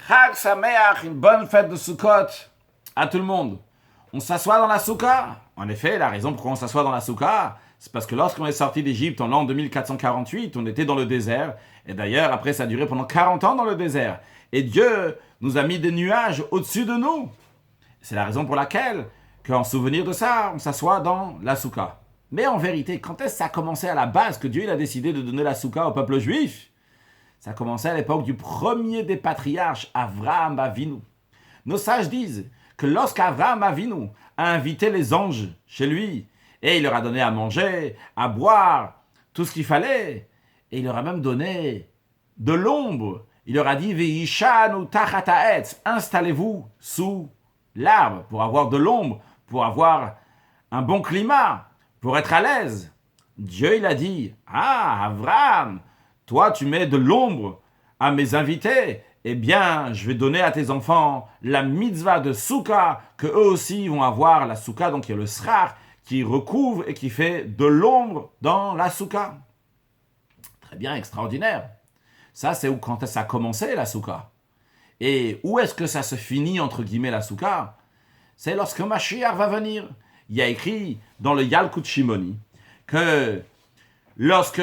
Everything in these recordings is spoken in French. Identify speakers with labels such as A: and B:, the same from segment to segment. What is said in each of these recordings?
A: Chag Sameach, une bonne fête de Sukkot à tout le monde. On s'assoit dans la soukha. En effet, la raison pourquoi on s'assoit dans la soukha, c'est parce que lorsqu'on est sorti d'Égypte en l'an 2448, on était dans le désert. Et d'ailleurs, après, ça a duré pendant 40 ans dans le désert. Et Dieu nous a mis des nuages au-dessus de nous. C'est la raison pour laquelle, qu'en souvenir de ça, on s'assoit dans la soukha. Mais en vérité, quand est-ce que ça a commencé à la base que Dieu il a décidé de donner la soukha au peuple juif? Ça a commencé à l'époque du premier des patriarches, Avraham Avinu. Nos sages disent que lorsqu'Avraham Avinu a invité les anges chez lui, et il leur a donné à manger, à boire, tout ce qu'il fallait, et il leur a même donné de l'ombre. Il leur a dit « Ve'ishanu tachat ha'etz » installez-vous sous l'arbre pour avoir de l'ombre, pour avoir un bon climat, pour être à l'aise. Dieu il a dit « Ah, Avraham, toi, tu mets de l'ombre à mes invités, eh bien, je vais donner à tes enfants la mitzvah de Soukha, que eux aussi vont avoir la Soukha, donc il y a le srar qui recouvre et qui fait de l'ombre dans la Soukha. Très bien, extraordinaire. Ça, c'est où quand ça a commencé, la Soukha. Et où est-ce que ça se finit, entre guillemets, la Soukha? C'est lorsque Mashiach va venir. Il y a écrit dans le Yalkut Shimoni que lorsque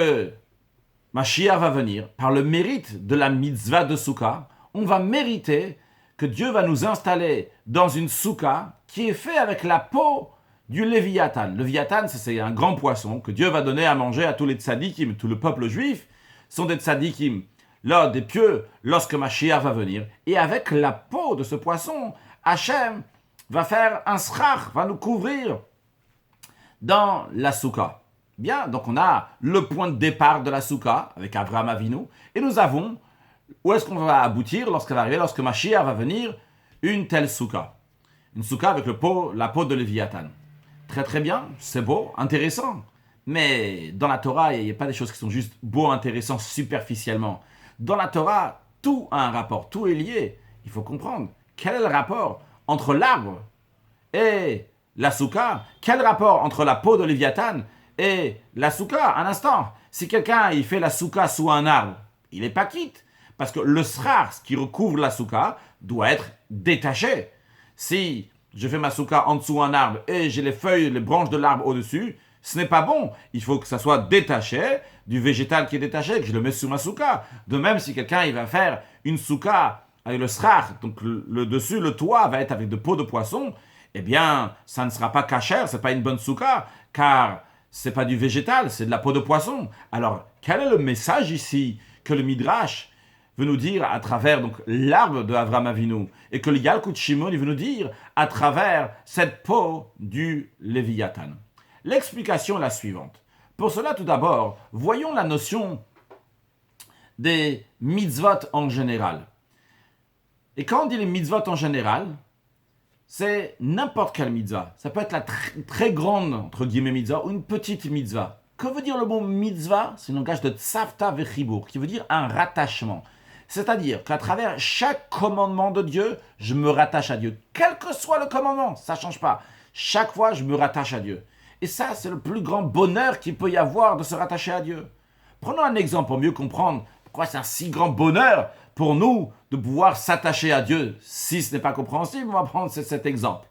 A: Mashiach va venir, par le mérite de la mitzvah de Soukha, on va mériter que Dieu va nous installer dans une Soukha qui est faite avec la peau du Léviathan. Le Léviathan, c'est un grand poisson que Dieu va donner à manger à tous les tzadikim, tout le peuple juif, sont des tzadikim, là, des pieux, lorsque Mashiach va venir. Et avec la peau de ce poisson, Hachem va faire un srar, va nous couvrir dans la Soukha. Bien, donc on a le point de départ de la Soukha avec Avraham Avinu, et nous avons où est-ce qu'on va aboutir lorsqu'elle va arriver, lorsque Mashiach va venir, une telle Soukha. Une Soukha avec la peau de Léviathan. Très très bien, c'est beau, intéressant. Mais dans la Torah, il n'y a pas des choses qui sont juste beaux, intéressants superficiellement. Dans la Torah, tout a un rapport, tout est lié. Il faut comprendre quel est le rapport entre l'arbre et la Soukha. Quel rapport entre la peau de Léviathan et la Soukha? Un instant, si quelqu'un il fait la Soukha sous un arbre, il n'est pas quitte. Parce que le srar, ce qui recouvre la Soukha, doit être détaché. Si je fais ma Soukha en dessous d'un arbre et j'ai les feuilles, les branches de l'arbre au-dessus, ce n'est pas bon. Il faut que ça soit détaché du végétal qui est détaché, que je le mets sous ma Soukha. De même, si quelqu'un il va faire une Soukha avec le srar, donc le dessus, le toit va être avec de peau de poisson, eh bien, ça ne sera pas kasher, ce n'est pas une bonne Soukha, car ce n'est pas du végétal, c'est de la peau de poisson. Alors, quel est le message ici que le Midrash veut nous dire à travers donc l'arbre de Avraham Avinu et que le Yalkut Shimoni veut nous dire à travers cette peau du Léviathan? L'explication est la suivante. Pour cela, tout d'abord, voyons la notion des mitzvot en général. Et quand on dit les mitzvot en général, c'est n'importe quelle mitzvah. Ça peut être la très grande, entre guillemets, mitzvah ou une petite mitzvah. Que veut dire le mot mitzvah? C'est un langage de tzavta vechibur, qui veut dire un rattachement. C'est-à-dire qu'à travers chaque commandement de Dieu, je me rattache à Dieu. Quel que soit le commandement, ça ne change pas. Chaque fois, je me rattache à Dieu. Et ça, c'est le plus grand bonheur qu'il peut y avoir de se rattacher à Dieu. Prenons un exemple pour mieux comprendre pourquoi c'est un si grand bonheur pour nous de pouvoir s'attacher à Dieu. Si ce n'est pas compréhensible, on va prendre cet exemple.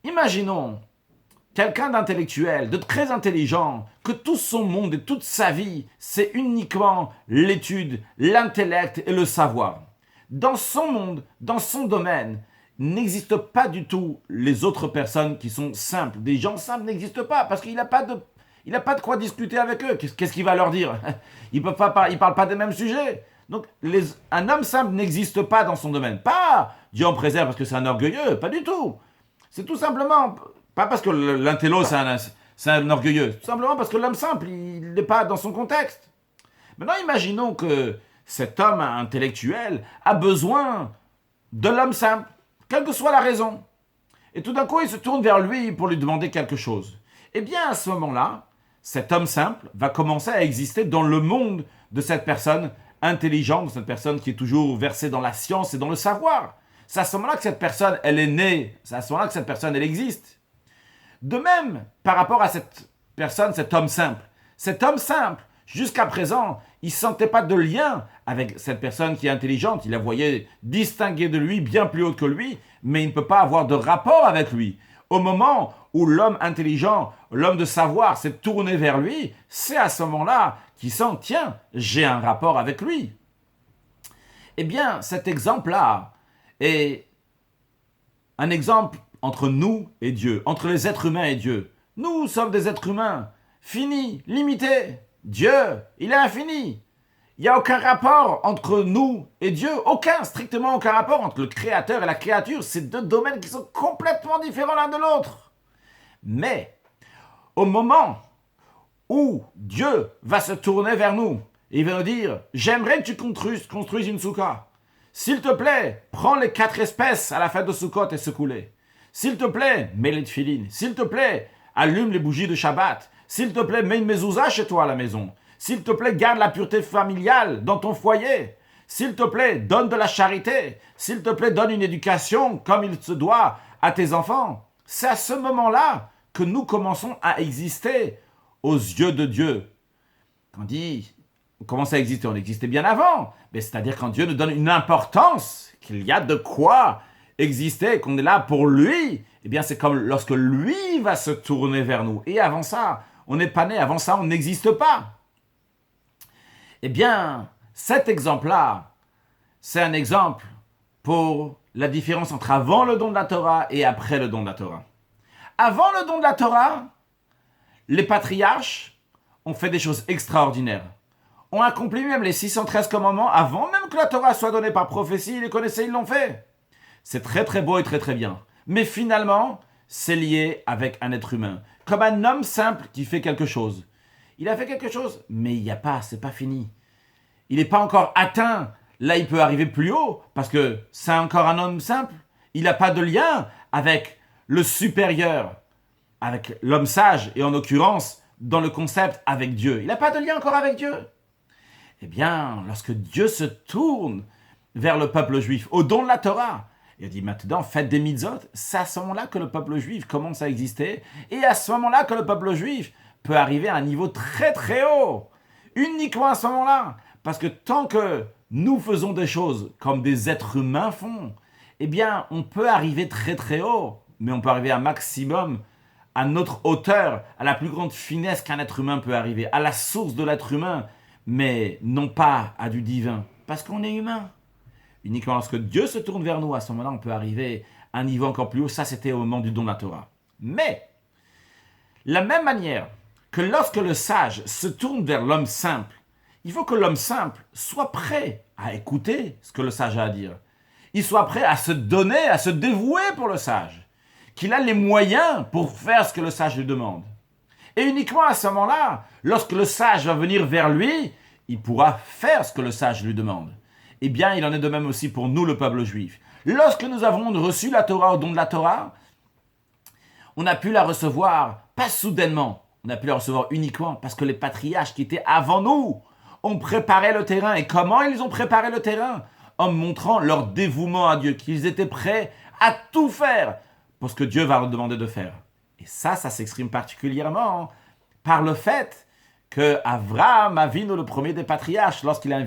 A: Imaginons quelqu'un d'intellectuel, de très intelligent, que tout son monde et toute sa vie, c'est uniquement l'étude, l'intellect et le savoir. Dans son monde, dans son domaine, n'existent pas du tout les autres personnes qui sont simples. Des gens simples n'existent pas parce qu'il n'a pas de quoi discuter avec eux. Qu'est-ce qu'il va leur dire? Ils ne parlent pas des mêmes sujets. Donc, un homme simple n'existe pas dans son domaine. Pas Dieu en préserve parce que c'est un orgueilleux, pas du tout. C'est tout simplement... Pas parce que l'intello, c'est un orgueilleux. Tout simplement parce que l'homme simple, il n'est pas dans son contexte. Maintenant, imaginons que cet homme intellectuel a besoin de l'homme simple, quelle que soit la raison. Et tout d'un coup, il se tourne vers lui pour lui demander quelque chose. Eh bien, à ce moment-là, cet homme simple va commencer à exister dans le monde de cette personne intelligente, de cette personne qui est toujours versée dans la science et dans le savoir. C'est à ce moment-là que cette personne, elle est née. C'est à ce moment-là que cette personne, elle existe. De même, par rapport à cette personne, cet homme simple, Jusqu'à présent, il ne sentait pas de lien avec cette personne qui est intelligente. Il la voyait distinguer de lui, bien plus haute que lui, mais il ne peut pas avoir de rapport avec lui. Au moment où l'homme intelligent, l'homme de savoir s'est tourné vers lui, c'est à ce moment-là qu'il sent, tiens, j'ai un rapport avec lui. Eh bien, cet exemple-là est un exemple entre nous et Dieu, entre les êtres humains et Dieu. Nous sommes des êtres humains, finis, limités. Dieu, il est infini. Il n'y a aucun rapport entre nous et Dieu, strictement aucun rapport entre le créateur et la créature. C'est deux domaines qui sont complètement différents l'un de l'autre. Mais, au moment où Dieu va se tourner vers nous, et il va nous dire, j'aimerais que tu construises une soukha. S'il te plaît, prends les 4 espèces à la fête de Sukkot et secoue-les. S'il te plaît, mets les tefilines. S'il te plaît, allume les bougies de Shabbat. S'il te plaît, mets une mezouza chez toi à la maison. S'il te plaît, garde la pureté familiale dans ton foyer. S'il te plaît, donne de la charité. S'il te plaît, donne une éducation comme il se doit à tes enfants. C'est à ce moment-là que nous commençons à exister aux yeux de Dieu. Quand on dit, on commence à exister, on existait bien avant. Mais c'est-à-dire quand Dieu nous donne une importance, qu'il y a de quoi exister, qu'on est là pour lui, eh bien c'est comme lorsque lui va se tourner vers nous. Et avant ça, on n'est pas né, avant ça, on n'existe pas. Eh bien, cet exemple-là, c'est un exemple pour la différence entre avant le don de la Torah et après le don de la Torah. Avant le don de la Torah, les patriarches ont fait des choses extraordinaires. Ont accompli même les 613 commandements avant même que la Torah soit donnée par prophétie. Ils les connaissaient, ils l'ont fait. C'est très très beau et très très bien. Mais finalement, c'est lié avec un être humain. Comme un homme simple qui fait quelque chose. Il a fait quelque chose, mais il n'y a pas, c'est pas fini. Il n'est pas encore atteint. Là, il peut arriver plus haut, parce que c'est encore un homme simple. Il n'a pas de lien avec le supérieur, avec l'homme sage, et en l'occurrence, dans le concept, avec Dieu. Il n'a pas de lien encore avec Dieu. Eh bien, lorsque Dieu se tourne vers le peuple juif, au don de la Torah, il a dit maintenant, faites des mitzvot. C'est à ce moment-là que le peuple juif commence à exister. Et à ce moment-là que le peuple juif peut arriver à un niveau très très haut. Uniquement à ce moment-là. Parce que tant que nous faisons des choses comme des êtres humains font, eh bien, on peut arriver très très haut. Mais on peut arriver à un maximum, à notre hauteur, à la plus grande finesse qu'un être humain peut arriver, à la source de l'être humain, mais non pas à du divin. Parce qu'on est humain. Uniquement lorsque Dieu se tourne vers nous, à ce moment-là, on peut arriver à un niveau encore plus haut. Ça, c'était au moment du don de la Torah. Mais, la même manière que lorsque le sage se tourne vers l'homme simple, il faut que l'homme simple soit prêt à écouter ce que le sage a à dire. Il soit prêt à se donner, à se dévouer pour le sage. Qu'il a les moyens pour faire ce que le sage lui demande. Et uniquement à ce moment-là, lorsque le sage va venir vers lui, il pourra faire ce que le sage lui demande. Eh bien, il en est de même aussi pour nous, le peuple juif. Lorsque nous avons reçu la Torah au don de la Torah, on a pu la recevoir, pas soudainement, on a pu la recevoir uniquement parce que les patriarches qui étaient avant nous ont préparé le terrain. Et comment ils ont préparé le terrain? En montrant leur dévouement à Dieu, qu'ils étaient prêts à tout faire pour ce que Dieu va leur demander de faire. Et ça s'exprime particulièrement par le fait que Abraham Avinu, le premier des patriarches, lorsqu'il a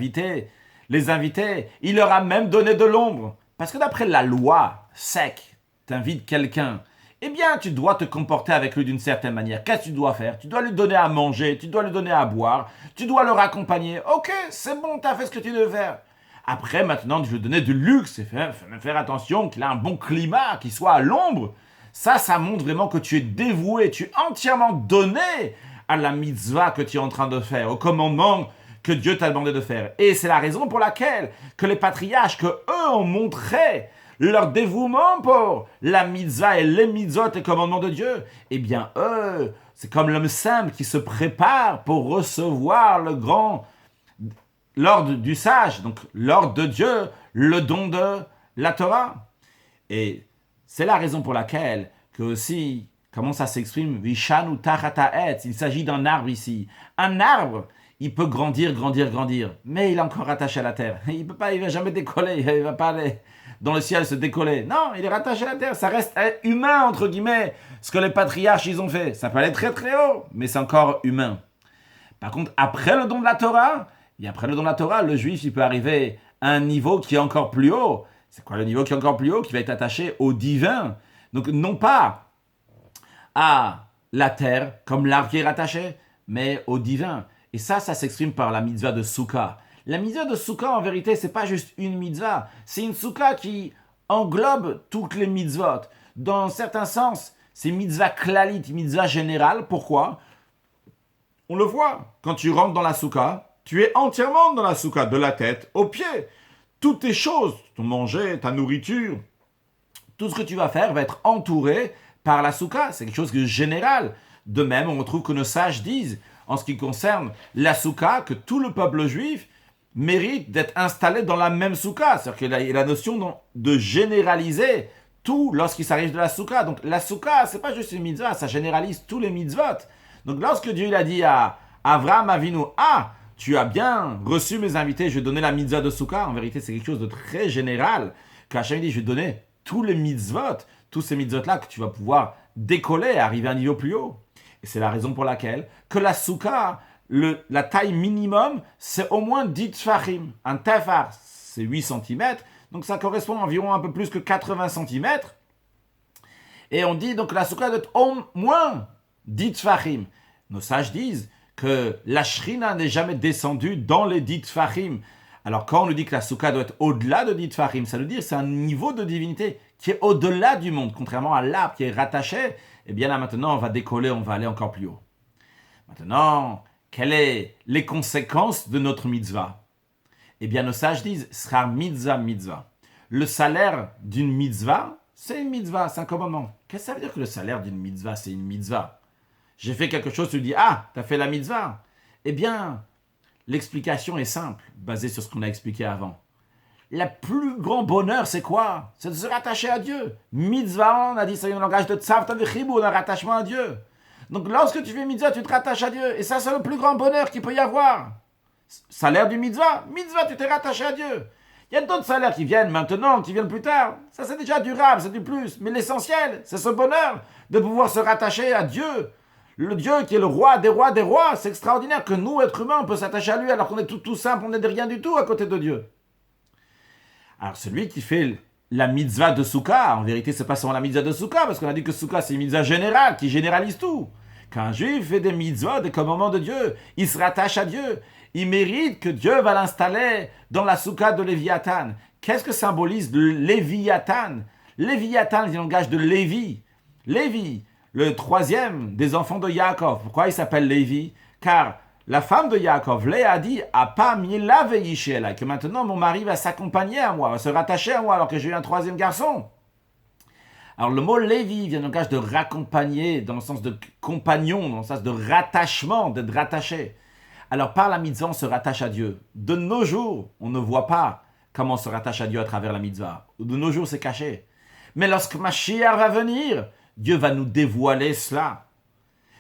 A: les invités, il leur a même donné de l'ombre. Parce que d'après la loi sec, t'invites quelqu'un, eh bien, tu dois te comporter avec lui d'une certaine manière. Qu'est-ce que tu dois faire? Tu dois lui donner à manger, tu dois lui donner à boire, tu dois le raccompagner. Ok, c'est bon, tu as fait ce que tu devais faire. Après, maintenant, tu lui donner du luxe et faire attention qu'il a un bon climat, qu'il soit à l'ombre. Ça montre vraiment que tu es dévoué, tu es entièrement donné à la mitzvah que tu es en train de faire, au commandement que Dieu t'a demandé de faire. Et c'est la raison pour laquelle que les patriarches, que eux ont montré leur dévouement pour la mitzvah et les mitzvot et commandements de Dieu, eh bien eux, c'est comme l'homme simple qui se prépare pour recevoir l'ordre du sage, donc l'ordre de Dieu, le don de la Torah. Et c'est la raison pour laquelle que aussi, comment ça s'exprime, Vishanu tachata etz, il s'agit d'un arbre ici. Un arbre, il peut grandir, mais il est encore attaché à la terre. Il va jamais décoller, il va pas aller dans le ciel se décoller. Non, il est rattaché à la terre, ça reste humain, entre guillemets, ce que les patriarches ils ont fait. Ça peut aller très très haut, mais c'est encore humain. Par contre, après le don de la Torah, et après le don de la Torah, le juif, il peut arriver à un niveau qui est encore plus haut. C'est quoi le niveau qui est encore plus haut? Qui va être attaché au divin. Donc, non pas à la terre, comme l'arbre qui est rattaché, mais au divin. Et ça s'exprime par la mitzvah de Souka. La mitzvah de Souka, en vérité, c'est pas juste une mitzvah. C'est une Souka qui englobe toutes les mitzvot. Dans certains sens, c'est mitzvah klalit, mitzvah générale. Pourquoi? On le voit. Quand tu rentres dans la Souka, tu es entièrement dans la Souka, de la tête aux pieds. Toutes tes choses, ton manger, ta nourriture, tout ce que tu vas faire va être entouré par la Souka. C'est quelque chose de général. De même, on retrouve que nos sages disent, en ce qui concerne la Souka, que tout le peuple juif mérite d'être installé dans la même Souka. C'est-à-dire qu'il y a la notion de généraliser tout lorsqu'il s'arrive de la Souka. Donc la Souka, c'est pas juste une mitzvah, ça généralise tous les mitzvot. Donc lorsque Dieu il a dit à Avraham Avinu, tu as bien reçu mes invités, je vais donner la mitzvah de Souka, en vérité c'est quelque chose de très général, qu'Hachem dit, je vais donner tous les mitzvot, tous ces mitzvot-là que tu vas pouvoir décoller, arriver à un niveau plus haut. Et c'est la raison pour laquelle que la Souka, la taille minimum, c'est au moins 10 tfachim. Un tefar, c'est 8 cm, donc ça correspond à environ un peu plus que 80 cm. Et on dit donc que la Souka doit être au moins 10 tfachim. Nos sages disent que la Shrina n'est jamais descendue dans les 10 tfachim. Alors quand on nous dit que la Souka doit être au-delà de 10 tfachim, ça veut dire que c'est un niveau de divinité qui est au-delà du monde, contrairement à l'arbre qui est rattaché. Et bien là maintenant on va décoller, on va aller encore plus haut. Maintenant, quelles sont les conséquences de notre mitzvah? Eh bien nos sages disent, sera mitzvah mitzvah. Le salaire d'une mitzvah, c'est une mitzvah, c'est un commandement. Qu'est-ce que ça veut dire que le salaire d'une mitzvah, c'est une mitzvah? J'ai fait quelque chose, tu dis, t'as fait la mitzvah. Eh bien, l'explication est simple, basée sur ce qu'on a expliqué avant. Le plus grand bonheur, c'est quoi? C'est de se rattacher à Dieu. Mitzvah, on a dit, c'est un langage de tzavta v'chibur, un rattachement à Dieu. Donc, lorsque tu fais mitzvah, tu te rattaches à Dieu. Et ça, c'est le plus grand bonheur qu'il peut y avoir. Salaire du mitzvah, tu t'es rattaché à Dieu. Il y a d'autres salaires qui viennent maintenant, qui viennent plus tard. Ça, c'est déjà durable, c'est du plus. Mais l'essentiel, c'est ce bonheur de pouvoir se rattacher à Dieu. Le Dieu qui est le roi des rois des rois. C'est extraordinaire que nous, êtres humains, on peut s'attacher à lui alors qu'on est tout simple, on n'est de rien du tout à côté de Dieu. Alors, celui qui fait la mitzvah de Souka, en vérité, c'est pas seulement la mitzvah de Souka, parce qu'on a dit que Souka, c'est une mitzvah générale qui généralise tout. Quand un juif fait des mitzvahs, des commandements de Dieu, il se rattache à Dieu. Il mérite que Dieu va l'installer dans la Souka de Léviathan. Qu'est-ce que symbolise le Léviathan? Léviathan, c'est le langage de Lévi. Lévi, le troisième des enfants de Yaakov. Pourquoi il s'appelle Lévi? Car la femme de Yaakov, Léa, a dit que maintenant mon mari va s'accompagner à moi, va se rattacher à moi alors que j'ai eu un troisième garçon. Alors le mot Lévi vient du langage de raccompagner, dans le sens de compagnon, dans le sens de rattachement, d'être rattaché. Alors par la mitzvah, on se rattache à Dieu. De nos jours, on ne voit pas comment on se rattache à Dieu à travers la mitzvah. De nos jours, c'est caché. Mais lorsque Mashiach va venir, Dieu va nous dévoiler cela.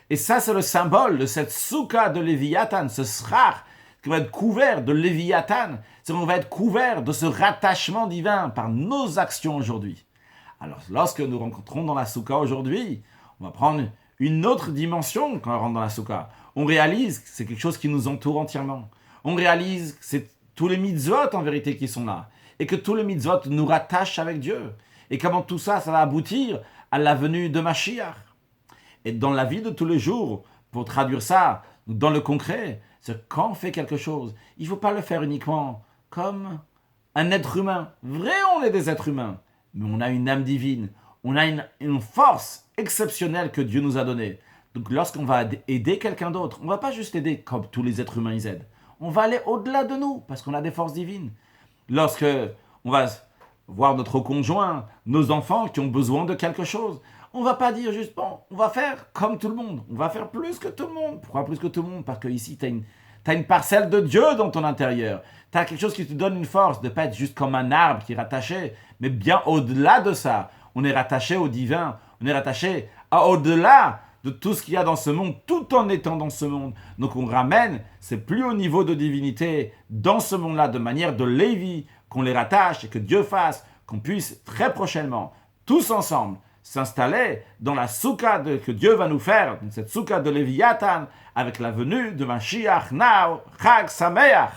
A: Et ça, c'est le symbole de cette souka de Léviathan, ce srach qui va être couvert de Léviathan. C'est qu'on va être couvert de ce rattachement divin par nos actions aujourd'hui. Alors, lorsque nous rencontrons dans la souka aujourd'hui, on va prendre une autre dimension quand on rentre dans la souka. On réalise que c'est quelque chose qui nous entoure entièrement. On réalise que c'est tous les mitzvot en vérité qui sont là. Et que tous les mitzvot nous rattachent avec Dieu. Et comment tout ça, ça va aboutir à la venue de Mashiach. Et dans la vie de tous les jours, pour traduire ça dans le concret, c'est quand on fait quelque chose, il ne faut pas le faire uniquement comme un être humain. Vrai, on est des êtres humains, mais on a une âme divine, on a une force exceptionnelle que Dieu nous a donnée. Donc lorsqu'on va aider quelqu'un d'autre, on ne va pas juste aider comme tous les êtres humains ils aident. On va aller au-delà de nous, parce qu'on a des forces divines. Lorsque on va voir notre conjoint, nos enfants qui ont besoin de quelque chose, on ne va pas dire juste, bon, on va faire comme tout le monde. On va faire plus que tout le monde. Pourquoi plus que tout le monde? Parce que ici, tu as une parcelle de Dieu dans ton intérieur. Tu as quelque chose qui te donne une force de ne pas être juste comme un arbre qui est rattaché, mais bien au-delà de ça. On est rattaché au divin. On est rattaché à au-delà de tout ce qu'il y a dans ce monde, tout en étant dans ce monde. Donc on ramène ces plus hauts niveaux de divinité dans ce monde-là, de manière de Lévi, qu'on les rattache et que Dieu fasse qu'on puisse très prochainement, tous ensemble, s'installer dans la soukha que Dieu va nous faire, dans cette soukha de Léviathan, avec la venue de Mashiach Now, Chag Sameach.